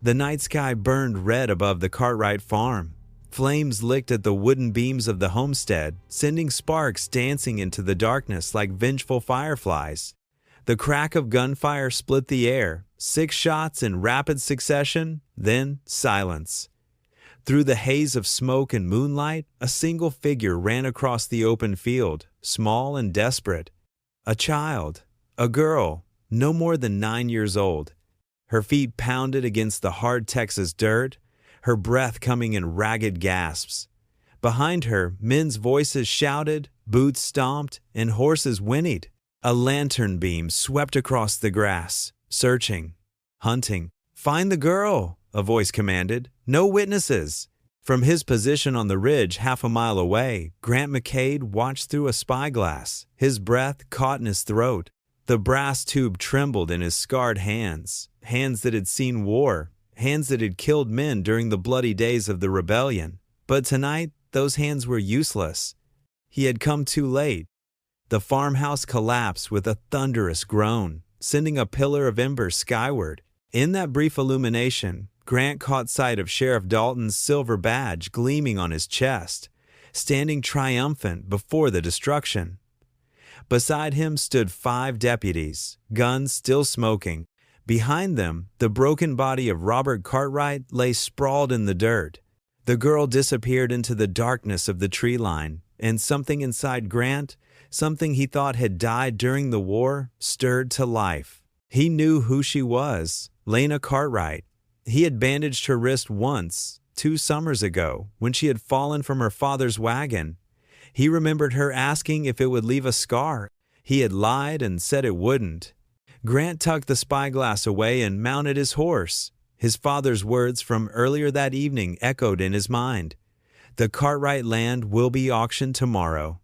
The night sky burned red above the Cartwright farm. Flames licked at the wooden beams of the homestead, sending sparks dancing into the darkness like vengeful fireflies. The crack of gunfire split the air, 6 shots in rapid succession, then silence. Through the haze of smoke and moonlight, a single figure ran across the open field, small and desperate. A child, a girl, no more than 9 years old. Her feet pounded against the hard Texas dirt, her breath coming in ragged gasps. Behind her, men's voices shouted, boots stomped, and horses whinnied. A lantern beam swept across the grass, searching, hunting. "Find the girl," a voice commanded. "No witnesses." From his position on the ridge half a mile away, Grant McCade watched through a spyglass, his breath caught in his throat. The brass tube trembled in his scarred hands, hands that had seen war, hands that had killed men during the bloody days of the rebellion. But tonight, those hands were useless. He had come too late. The farmhouse collapsed with a thunderous groan, sending a pillar of embers skyward. In that brief illumination, Grant caught sight of Sheriff Dalton's silver badge gleaming on his chest, standing triumphant before the destruction. Beside him stood 5 deputies, guns still smoking. Behind them, the broken body of Robert Cartwright lay sprawled in the dirt. The girl disappeared into the darkness of the tree line, and something inside Grant, something he thought had died during the war, stirred to life. He knew who she was, Lena Cartwright. He had bandaged her wrist once, 2 summers ago, when she had fallen from her father's wagon. He remembered her asking if it would leave a scar. He had lied and said it wouldn't. Grant tucked the spyglass away and mounted his horse. His father's words from earlier that evening echoed in his mind. "The Cartwright land will be auctioned tomorrow."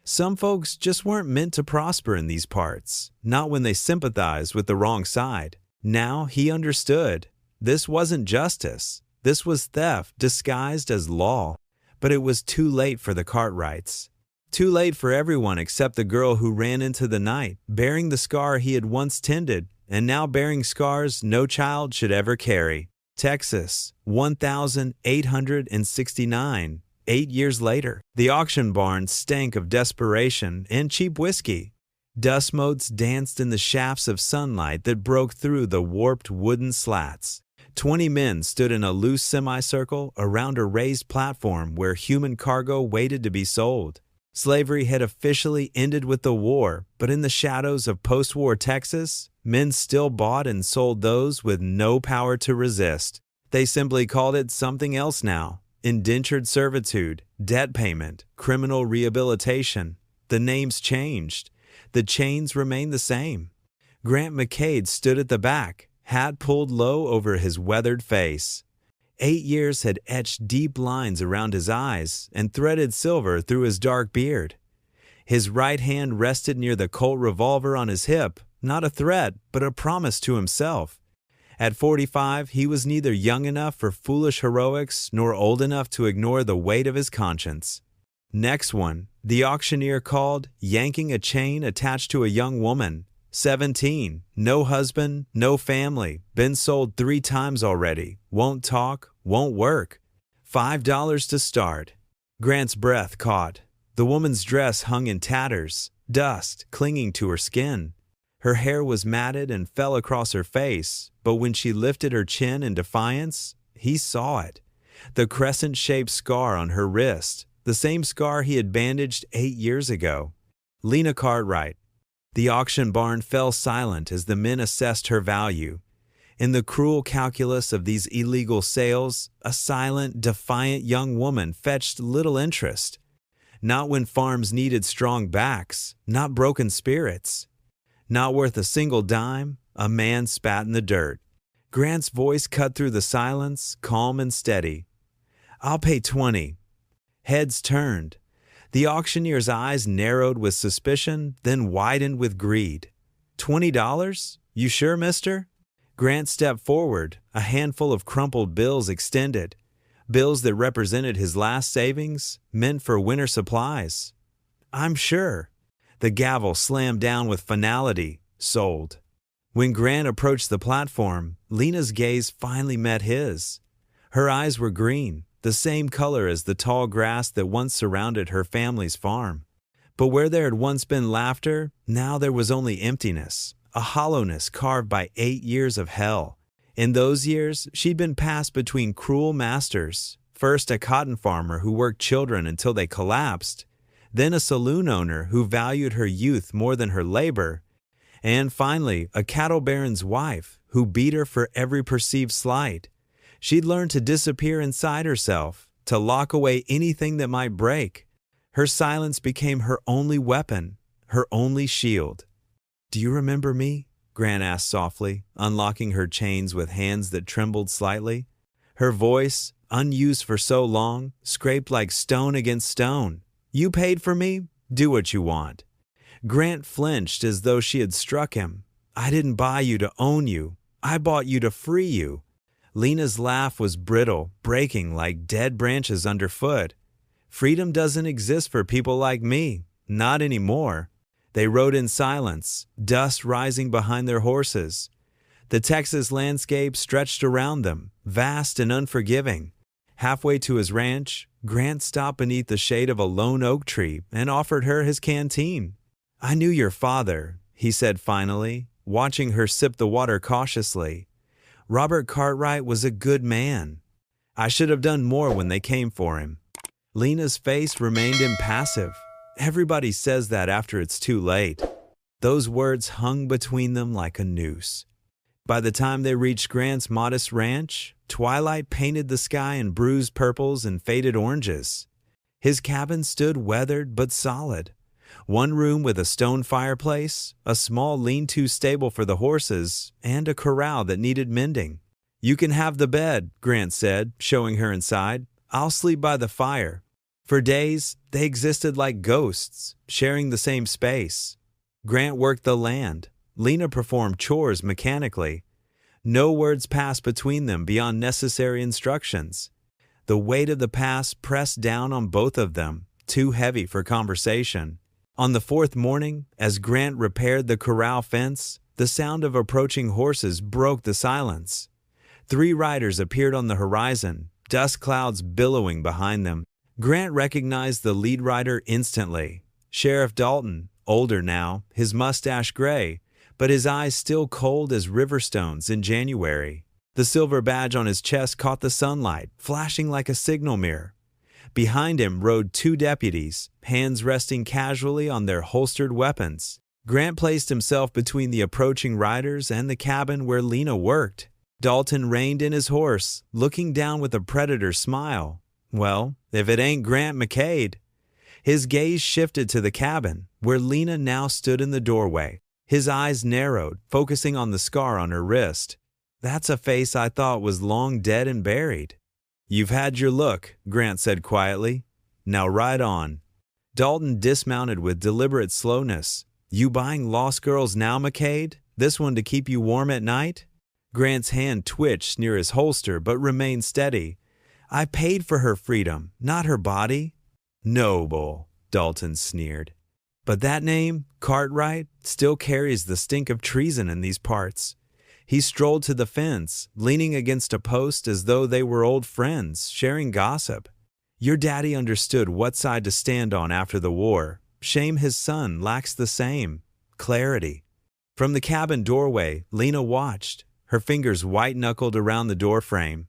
Some folks just weren't meant to prosper in these parts, not when they sympathized with the wrong side. Now he understood. This wasn't justice. This was theft disguised as law. But it was too late for the Cartwrights. Too late for everyone except the girl who ran into the night, bearing the scar he had once tended, and now bearing scars no child should ever carry. Texas, 1869. 8 years later, the auction barn stank of desperation and cheap whiskey. Dust motes danced in the shafts of sunlight that broke through the warped wooden slats. 20 men stood in a loose semicircle around a raised platform where human cargo waited to be sold. Slavery had officially ended with the war, but in the shadows of post-war Texas, men still bought and sold those with no power to resist. They simply called it something else now: indentured servitude, debt payment, criminal rehabilitation. The names changed. The chains remained the same. Grant McCade stood at the back, hat pulled low over his weathered face. 8 years had etched deep lines around his eyes and threaded silver through his dark beard. His right hand rested near the Colt revolver on his hip, not a threat, but a promise to himself. At 45, he was neither young enough for foolish heroics nor old enough to ignore the weight of his conscience. "Next one," the auctioneer called, yanking a chain attached to a young woman. 17, no husband, no family, been sold 3 times already, won't talk, won't work. $5 to start. Grant's breath caught. The woman's dress hung in tatters, dust clinging to her skin. Her hair was matted and fell across her face, but when she lifted her chin in defiance, he saw it. The crescent-shaped scar on her wrist, the same scar he had bandaged 8 years ago. Lena Cartwright. The auction barn fell silent as the men assessed her value. In the cruel calculus of these illegal sales, a silent, defiant young woman fetched little interest. Not when farms needed strong backs, not broken spirits. Not worth a single dime, a man spat in the dirt. Grant's voice cut through the silence, calm and steady. "I'll pay 20. Heads turned. The auctioneer's eyes narrowed with suspicion, then widened with greed. $20? You sure, mister?" Grant stepped forward, a handful of crumpled bills extended. Bills that represented his last savings, meant for winter supplies. "I'm sure." The gavel slammed down with finality. Sold. When Grant approached the platform, Lena's gaze finally met his. Her eyes were green, the same color as the tall grass that once surrounded her family's farm. But where there had once been laughter, now there was only emptiness, a hollowness carved by 8 years of hell. In those years, she'd been passed between cruel masters, first a cotton farmer who worked children until they collapsed, then a saloon owner who valued her youth more than her labor, and finally a cattle baron's wife who beat her for every perceived slight. She'd learned to disappear inside herself, to lock away anything that might break. Her silence became her only weapon, her only shield. "Do you remember me?" Grant asked softly, unlocking her chains with hands that trembled slightly. Her voice, unused for so long, scraped like stone against stone. "You paid for me? Do what you want." Grant flinched as though she had struck him. "I didn't buy you to own you. I bought you to free you." Lena's laugh was brittle, breaking like dead branches underfoot. "Freedom doesn't exist for people like me. Not anymore." They rode in silence, dust rising behind their horses. The Texas landscape stretched around them, vast and unforgiving. Halfway to his ranch, Grant stopped beneath the shade of a lone oak tree and offered her his canteen. "I knew your father," he said finally, watching her sip the water cautiously. "Robert Cartwright was a good man. I should have done more when they came for him." Lena's face remained impassive. Everybody says that after it's too late. Those words hung between them like a noose. By the time they reached Grant's modest ranch, twilight painted the sky in bruised purples and faded oranges. His cabin stood weathered but solid. One room with a stone fireplace, a small lean-to stable for the horses, and a corral that needed mending. "You can have the bed," Grant said, showing her inside. "I'll sleep by the fire." For days, they existed like ghosts, sharing the same space. Grant worked the land. Lena performed chores mechanically. No words passed between them beyond necessary instructions. The weight of the past pressed down on both of them, too heavy for conversation. On the fourth morning, as Grant repaired the corral fence, the sound of approaching horses broke the silence. 3 riders appeared on the horizon, dust clouds billowing behind them. Grant recognized the lead rider instantly. Sheriff Dalton, older now, his mustache gray, but his eyes still cold as river stones in January. The silver badge on his chest caught the sunlight, flashing like a signal mirror. Behind him rode 2 deputies, hands resting casually on their holstered weapons. Grant placed himself between the approaching riders and the cabin where Lena worked. Dalton reined in his horse, looking down with a predator's smile. Well, if it ain't Grant McCade. His gaze shifted to the cabin, where Lena now stood in the doorway. His eyes narrowed, focusing on the scar on her wrist. "That's a face I thought was long dead and buried." "You've had your look," Grant said quietly. "Now ride on." Dalton dismounted with deliberate slowness. "You buying lost girls now, McCade? This one to keep you warm at night?" Grant's hand twitched near his holster but remained steady. "I paid for her freedom, not her body." "Noble," Dalton sneered. "But that name, Cartwright, still carries the stink of treason in these parts." He strolled to the fence, leaning against a post as though they were old friends, sharing gossip. "Your daddy understood what side to stand on after the war. Shame his son lacks the same clarity." From the cabin doorway, Lena watched, her fingers white-knuckled around the doorframe.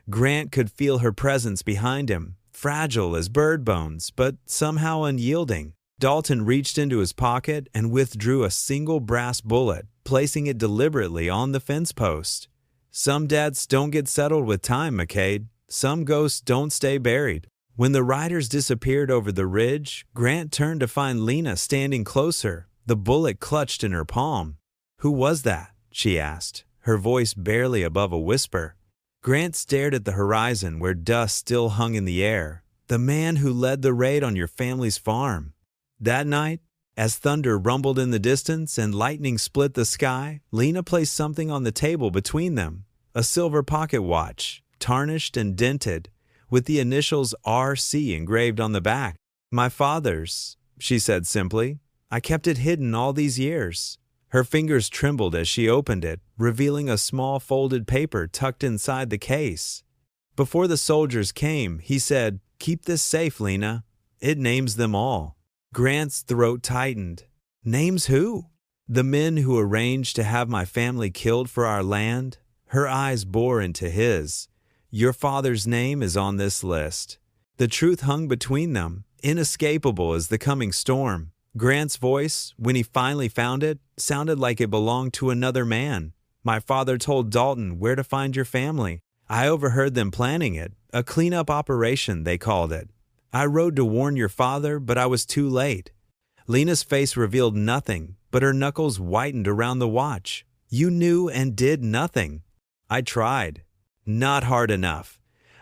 Grant could feel her presence behind him, fragile as bird bones, but somehow unyielding. Dalton reached into his pocket and withdrew a single brass bullet, placing it deliberately on the fence post. "Some deaths don't get settled with time, McCade. Some ghosts don't stay buried." When the riders disappeared over the ridge, Grant turned to find Lena standing closer, the bullet clutched in her palm. "Who was that?" she asked, her voice barely above a whisper. Grant stared at the horizon where dust still hung in the air. "The man who led the raid on your family's farm." That night, as thunder rumbled in the distance and lightning split the sky, Lena placed something on the table between them, a silver pocket watch, tarnished and dented, with the initials RC engraved on the back. "My father's," she said simply. "I kept it hidden all these years." Her fingers trembled as she opened it, revealing a small folded paper tucked inside the case. Before the soldiers came, he said, "Keep this safe, Lena. It names them all." Grant's throat tightened. Names who? The men who arranged to have my family killed for our land? Her eyes bore into his. Your father's name is on this list. The truth hung between them, inescapable as the coming storm. Grant's voice, when he finally found it, sounded like it belonged to another man. My father told Dalton where to find your family. I overheard them planning it. A cleanup operation, they called it. I rode to warn your father, but I was too late. Lena's face revealed nothing, but her knuckles whitened around the watch. You knew and did nothing. I tried. Not hard enough.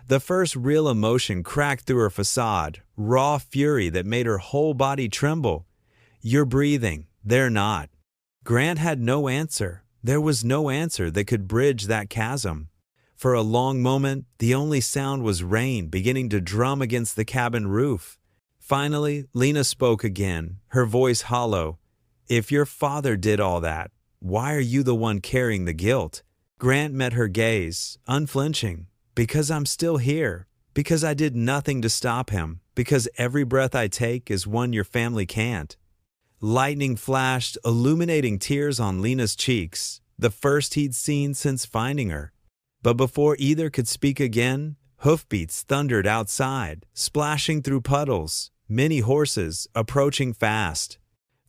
The first real emotion cracked through her facade, raw fury that made her whole body tremble. You're breathing. They're not. Grant had no answer. There was no answer that could bridge that chasm. For a long moment, the only sound was rain beginning to drum against the cabin roof. Finally, Lena spoke again, her voice hollow. If your father did all that, why are you the one carrying the guilt? Grant met her gaze, unflinching. Because I'm still here. Because I did nothing to stop him. Because every breath I take is one your family can't. Lightning flashed, illuminating tears on Lena's cheeks, the first he'd seen since finding her. But before either could speak again, hoofbeats thundered outside, splashing through puddles, many horses approaching fast.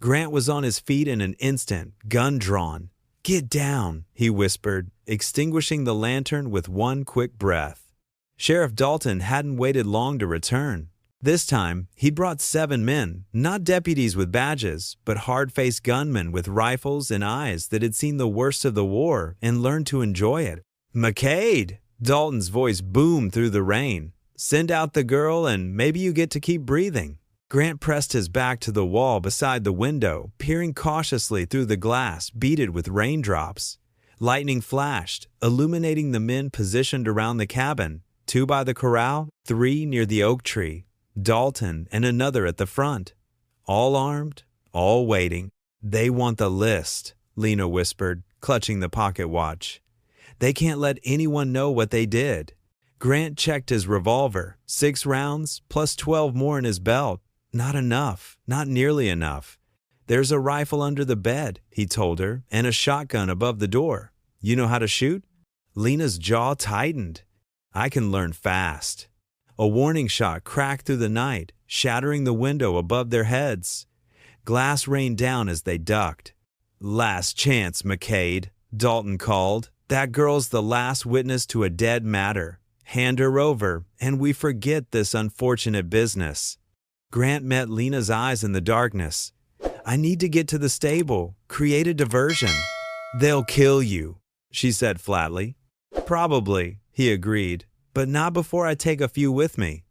Grant was on his feet in an instant, gun drawn. Get down, he whispered, extinguishing the lantern with one quick breath. Sheriff Dalton hadn't waited long to return. This time, he'd brought 7 men, not deputies with badges, but hard-faced gunmen with rifles and eyes that had seen the worst of the war and learned to enjoy it. McCade! Dalton's voice boomed through the rain. Send out the girl and maybe you get to keep breathing. Grant pressed his back to the wall beside the window, peering cautiously through the glass beaded with raindrops. Lightning flashed, illuminating the men positioned around the cabin, 2 by the corral, 3 near the oak tree. Dalton and another at the front. All armed, all waiting. They want the list, Lena whispered, clutching the pocket watch. They can't let anyone know what they did. Grant checked his revolver, 6 rounds, plus 12 more in his belt. Not enough, not nearly enough. There's a rifle under the bed, he told her, and a shotgun above the door. You know how to shoot? Lena's jaw tightened. I can learn fast. A warning shot cracked through the night, shattering the window above their heads. Glass rained down as they ducked. Last chance, McCade, Dalton called. That girl's the last witness to a dead matter. Hand her over, and we forget this unfortunate business. Grant met Lena's eyes in the darkness. I need to get to the stable, create a diversion. They'll kill you, she said flatly. Probably, he agreed. But not before I take a few with me.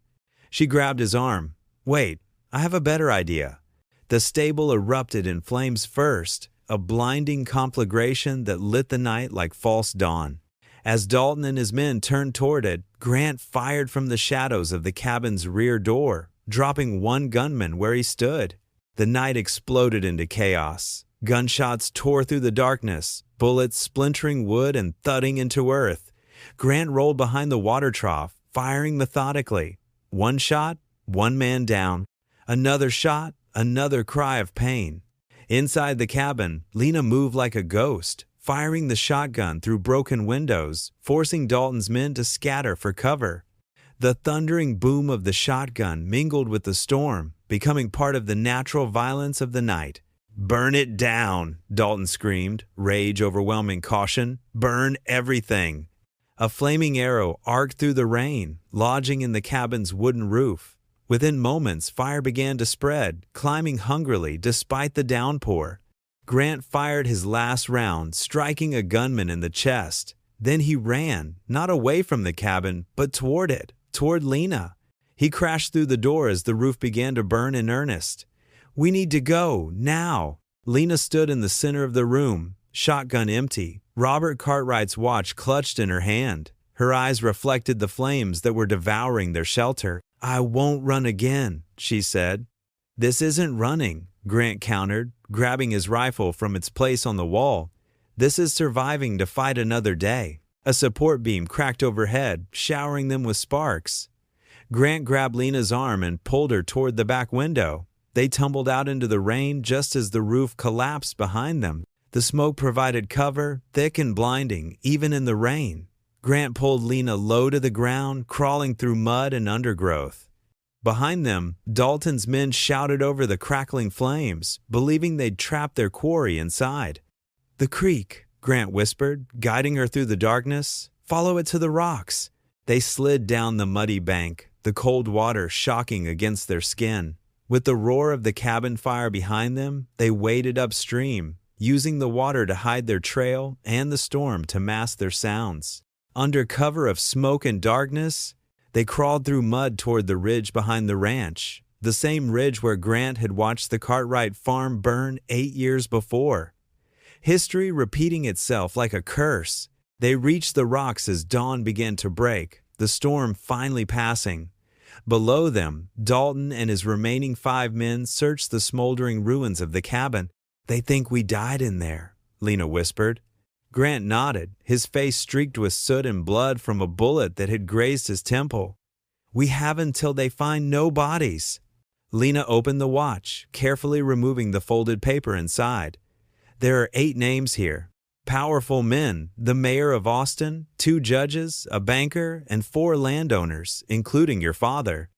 She grabbed his arm. Wait, I have a better idea. The stable erupted in flames first, a blinding conflagration that lit the night like false dawn. As Dalton and his men turned toward it, Grant fired from the shadows of the cabin's rear door, dropping 1 gunman where he stood. The night exploded into chaos. Gunshots tore through the darkness, bullets splintering wood and thudding into earth. Grant rolled behind the water trough, firing methodically. 1 shot, 1 man down. Another shot, another cry of pain. Inside the cabin, Lena moved like a ghost, firing the shotgun through broken windows, forcing Dalton's men to scatter for cover. The thundering boom of the shotgun mingled with the storm, becoming part of the natural violence of the night. Burn it down, Dalton screamed, rage overwhelming caution. Burn everything. A flaming arrow arced through the rain, lodging in the cabin's wooden roof. Within moments, fire began to spread, climbing hungrily despite the downpour. Grant fired his last round, striking a gunman in the chest. Then he ran, not away from the cabin, but toward it, toward Lena. He crashed through the door as the roof began to burn in earnest. We need to go, now. Lena stood in the center of the room, shotgun empty. Robert Cartwright's watch clutched in her hand. Her eyes reflected the flames that were devouring their shelter. I won't run again, she said. This isn't running, Grant countered, grabbing his rifle from its place on the wall. "This is surviving to fight another day." A support beam cracked overhead, showering them with sparks. Grant grabbed Lena's arm and pulled her toward the back window. They tumbled out into the rain just as the roof collapsed behind them. The smoke provided cover, thick and blinding, even in the rain. Grant pulled Lena low to the ground, crawling through mud and undergrowth. Behind them, Dalton's men shouted over the crackling flames, believing they'd trapped their quarry inside. "The creek," Grant whispered, guiding her through the darkness. "Follow it to the rocks." They slid down the muddy bank, the cold water shocking against their skin. With the roar of the cabin fire behind them, they waded upstream, using the water to hide their trail and the storm to mask their sounds. Under cover of smoke and darkness, they crawled through mud toward the ridge behind the ranch, the same ridge where Grant had watched the Cartwright farm burn 8 years before. History repeating itself like a curse. They reached the rocks as dawn began to break, the storm finally passing. Below them, Dalton and his remaining 5 men searched the smoldering ruins of the cabin. "They think we died in there," Lena whispered. Grant nodded, his face streaked with soot and blood from a bullet that had grazed his temple. "We have until they find no bodies." Lena opened the watch, carefully removing the folded paper inside. "There are 8 names here. Powerful men, the mayor of Austin, 2 judges, a banker, and 4 landowners, including your father."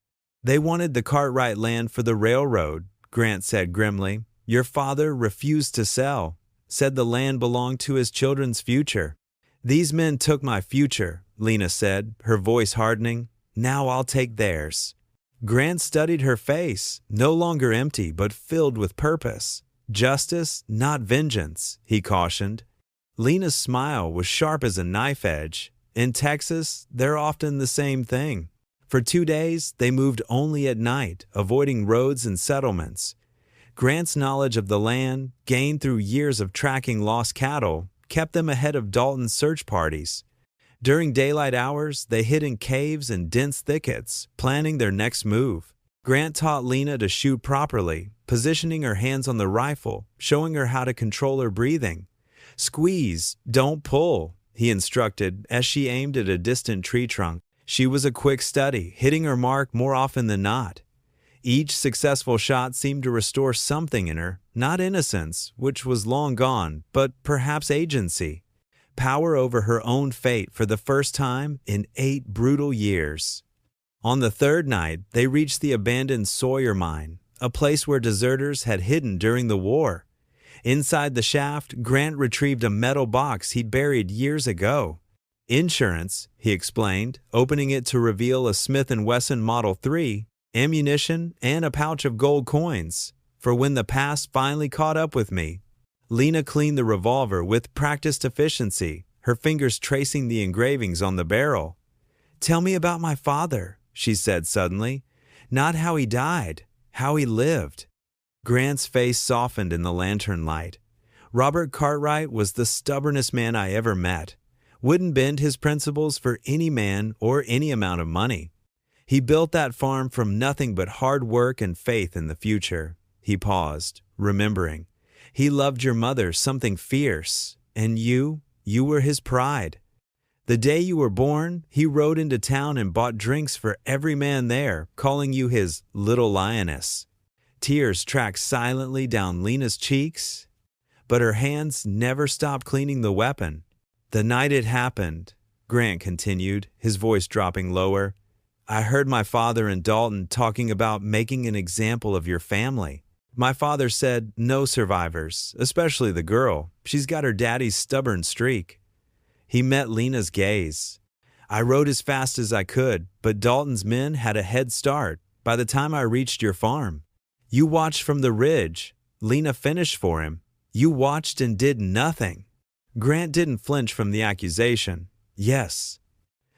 "They wanted the Cartwright land for the railroad," Grant said grimly. "Your father refused to sell, said the land belonged to his children's future." "These men took my future," Lena said, her voice hardening. "Now I'll take theirs." Grant studied her face, no longer empty but filled with purpose. "Justice, not vengeance," he cautioned. Lena's smile was sharp as a knife edge. "In Texas, they're often the same thing." For 2 days, they moved only at night, avoiding roads and settlements. Grant's knowledge of the land, gained through years of tracking lost cattle, kept them ahead of Dalton's search parties. During daylight hours, they hid in caves and dense thickets, planning their next move. Grant taught Lena to shoot properly, positioning her hands on the rifle, showing her how to control her breathing. "Squeeze, don't pull," he instructed as she aimed at a distant tree trunk. She was a quick study, hitting her mark more often than not. Each successful shot seemed to restore something in her, not innocence, which was long gone, but perhaps agency. Power over her own fate for the first time in 8 brutal years. On the 3rd night, they reached the abandoned Sawyer mine, a place where deserters had hidden during the war. Inside the shaft, Grant retrieved a metal box he'd buried years ago. "Insurance," he explained, opening it to reveal a Smith & Wesson Model 3, ammunition, and a pouch of gold coins, for when the past finally caught up with me. Lena cleaned the revolver with practiced efficiency, her fingers tracing the engravings on the barrel. "Tell me about my father," she said suddenly. "Not how he died, how he lived." Grant's face softened in the lantern light. "Robert Cartwright was the stubbornest man I ever met. Wouldn't bend his principles for any man or any amount of money. He built that farm from nothing but hard work and faith in the future." He paused, remembering. "He loved your mother something fierce, and you were his pride. The day you were born, he rode into town and bought drinks for every man there, calling you his little lioness." Tears tracked silently down Lena's cheeks, but her hands never stopped cleaning the weapon. "The night it happened," Grant continued, his voice dropping lower, "I heard my father and Dalton talking about making an example of your family. My father said no survivors, especially the girl. She's got her daddy's stubborn streak." He met Lena's gaze. "I rode as fast as I could, but Dalton's men had a head start by the time I reached your farm. You watched from the ridge. Lena finished for him. You watched and did nothing." Grant didn't flinch from the accusation. "Yes."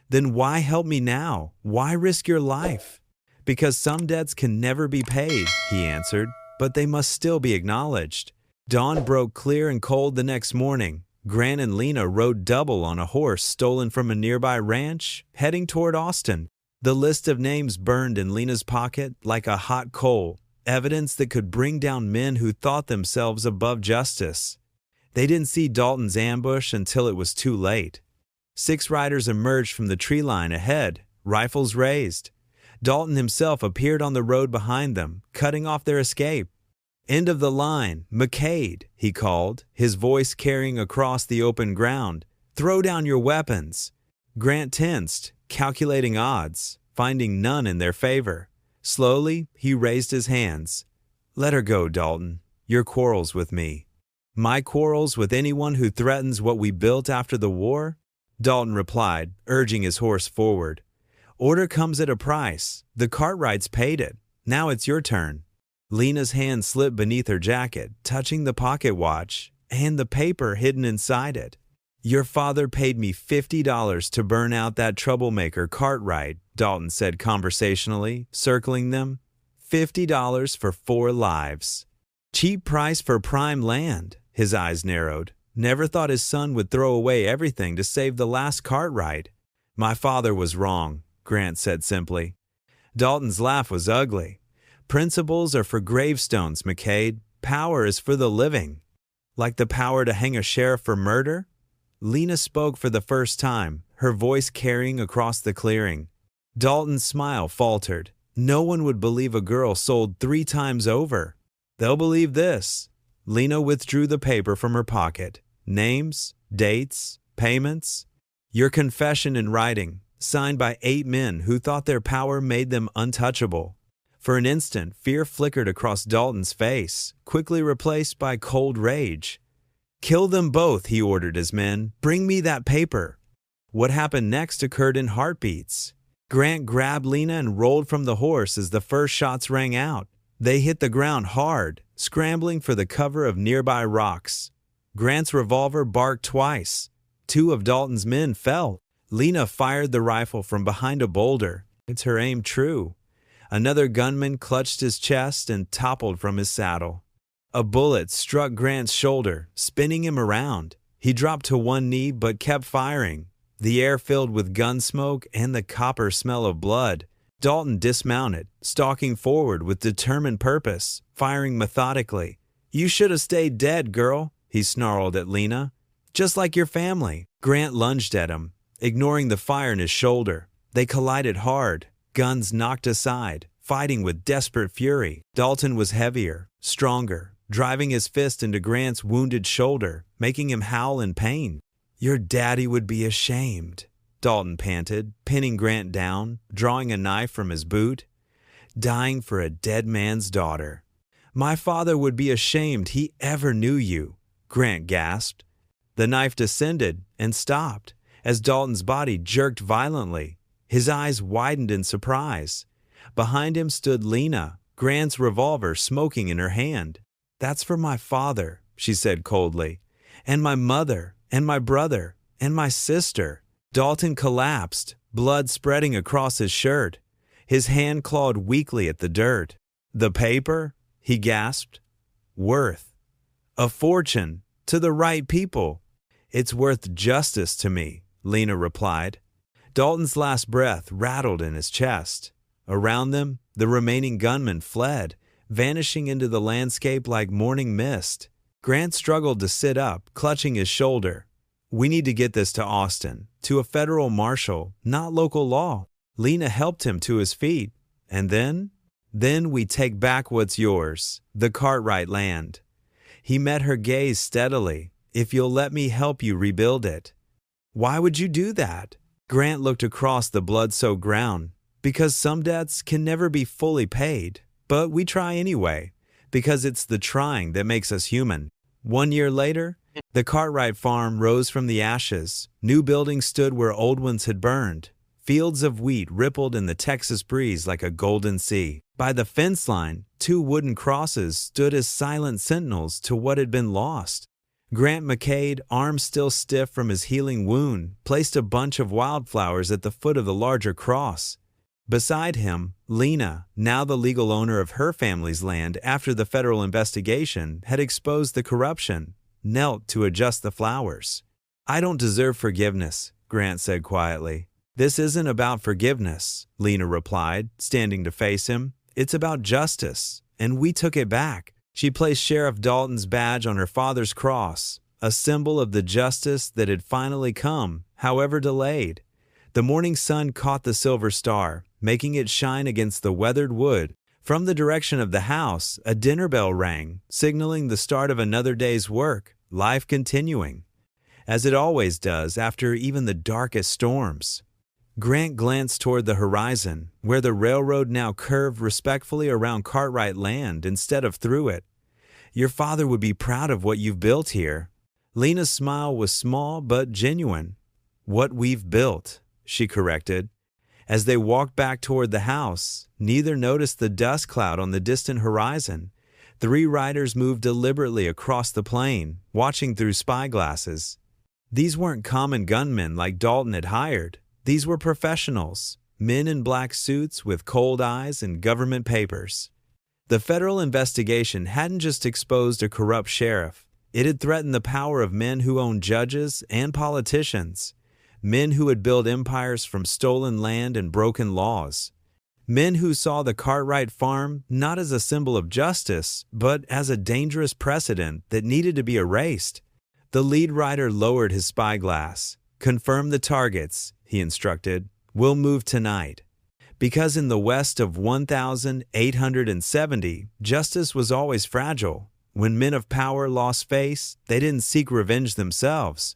"Then why help me now? Why risk your life?" "Because some debts can never be paid," he answered, "but they must still be acknowledged." Dawn broke clear and cold the next morning. Grant and Lena rode double on a horse stolen from a nearby ranch, heading toward Austin. The list of names burned in Lena's pocket like a hot coal. evidence that could bring down men who thought themselves above justice. They didn't see Dalton's ambush until it was too late. 6 riders emerged from the tree line ahead, rifles raised. Dalton himself appeared on the road behind them, cutting off their escape. "End of the line, McCade," he called, his voice carrying across the open ground. "Throw down your weapons." Grant tensed, calculating odds, finding none in their favor. Slowly, he raised his hands. "Let her go, Dalton. Your quarrels with me." "My quarrels with anyone who threatens what we built after the war?" Dalton replied, urging his horse forward. "Order comes at a price. The Cartwrights paid it. Now it's your turn." Lena's hand slipped beneath her jacket, touching the pocket watch and the paper hidden inside it. "Your father paid me $50 to burn out that troublemaker Cartwright," Dalton said conversationally, circling them. $50 for 4 lives. Cheap price for prime land. His eyes narrowed. Never thought his son would throw away everything to save the last Cartwright. "My father was wrong," Grant said simply. Dalton's laugh was ugly. "Principles are for gravestones, McCade. Power is for the living." "Like the power to hang a sheriff for murder?" Lena spoke for the first time, her voice carrying across the clearing. Dalton's smile faltered. "No one would believe a girl sold 3 times over." "They'll believe this." Lena withdrew the paper from her pocket. "Names, dates, payments. Your confession in writing, signed by 8 men who thought their power made them untouchable." For an instant, fear flickered across Dalton's face, quickly replaced by cold rage. "Kill them both," he ordered his men. "Bring me that paper." What happened next occurred in heartbeats. Grant grabbed Lena and rolled from the horse as the first shots rang out. They hit the ground hard, scrambling for the cover of nearby rocks. Grant's revolver barked twice. 2 of Dalton's men fell. Lena fired the rifle from behind a boulder. It's her aim true. Another gunman clutched his chest and toppled from his saddle. A bullet struck Grant's shoulder, spinning him around. He dropped to one knee but kept firing. The air filled with gun smoke and the copper smell of blood. Dalton dismounted, stalking forward with determined purpose, firing methodically. "You should have stayed dead, girl," he snarled at Lena. "Just like your family." Grant lunged at him, ignoring the fire in his shoulder. They collided hard, guns knocked aside, fighting with desperate fury. Dalton was heavier, stronger, driving his fist into Grant's wounded shoulder, making him howl in pain. "Your daddy would be ashamed," Dalton panted, pinning Grant down, drawing a knife from his boot. "Dying for a dead man's daughter." "My father would be ashamed he ever knew you," Grant gasped. The knife descended and stopped as Dalton's body jerked violently. His eyes widened in surprise. Behind him stood Lena, Grant's revolver smoking in her hand. "That's for my father," she said coldly, "and my mother, and my brother, and my sister." Dalton collapsed, blood spreading across his shirt. His hand clawed weakly at the dirt. "The paper?" he gasped. "Worth a fortune to the right people." "It's worth justice to me," Lena replied. Dalton's last breath rattled in his chest. Around them, the remaining gunmen fled, vanishing into the landscape like morning mist. Grant struggled to sit up, clutching his shoulder. "We need to get this to Austin, to a federal marshal, not local law." Lena helped him to his feet. "And then?" "Then we take back what's yours, the Cartwright land." He met her gaze steadily. "If you'll let me help you rebuild it." "Why would you do that?" Grant looked across the blood-soaked ground. "Because some debts can never be fully paid, but we try anyway, because it's the trying that makes us human." 1 year later, the Cartwright farm rose from the ashes. New buildings stood where old ones had burned. Fields of wheat rippled in the Texas breeze like a golden sea. By the fence line, 2 wooden crosses stood as silent sentinels to what had been lost. Grant McCade, arms still stiff from his healing wound, placed a bunch of wildflowers at the foot of the larger cross. Beside him, Lena, now the legal owner of her family's land after the federal investigation had exposed the corruption, knelt to adjust the flowers. "I don't deserve forgiveness," Grant said quietly. "This isn't about forgiveness," Lena replied, standing to face him. "It's about justice. and we took it back. She placed Sheriff Dalton's badge on her father's cross, a symbol of the justice that had finally come, however delayed. The morning sun caught the silver star, making it shine against the weathered wood. From the direction of the house, a dinner bell rang, signaling the start of another day's work, life continuing, as it always does after even the darkest storms. Grant glanced toward the horizon, where the railroad now curved respectfully around Cartwright land instead of through it. Your father would be proud of what you've built here. Lena's smile was small but genuine. What we've built, she corrected. As they walked back toward the house, neither noticed the dust cloud on the distant horizon. 3 riders moved deliberately across the plain, watching through spyglasses. These weren't common gunmen like Dalton had hired. These were professionals, men in black suits with cold eyes and government papers. The federal investigation hadn't just exposed a corrupt sheriff. It had threatened the power of men who owned judges and politicians, men who had built empires from stolen land and broken laws, men who saw the Cartwright farm not as a symbol of justice, but as a dangerous precedent that needed to be erased. The lead rider lowered his spyglass. "Confirm the targets," he instructed. "We'll move tonight." Because in the west of 1870, justice was always fragile. When men of power lost face, they didn't seek revenge themselves.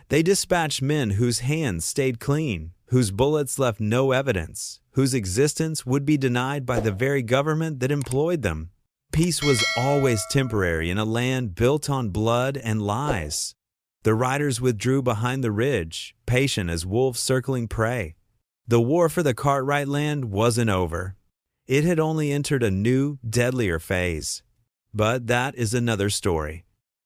They dispatched men whose hands stayed clean, whose bullets left no evidence, whose existence would be denied by the very government that employed them. Peace was always temporary in a land built on blood and lies. The riders withdrew behind the ridge, patient as wolves circling prey. The war for the Cartwright land wasn't over. It had only entered a new, deadlier phase. But that is another story.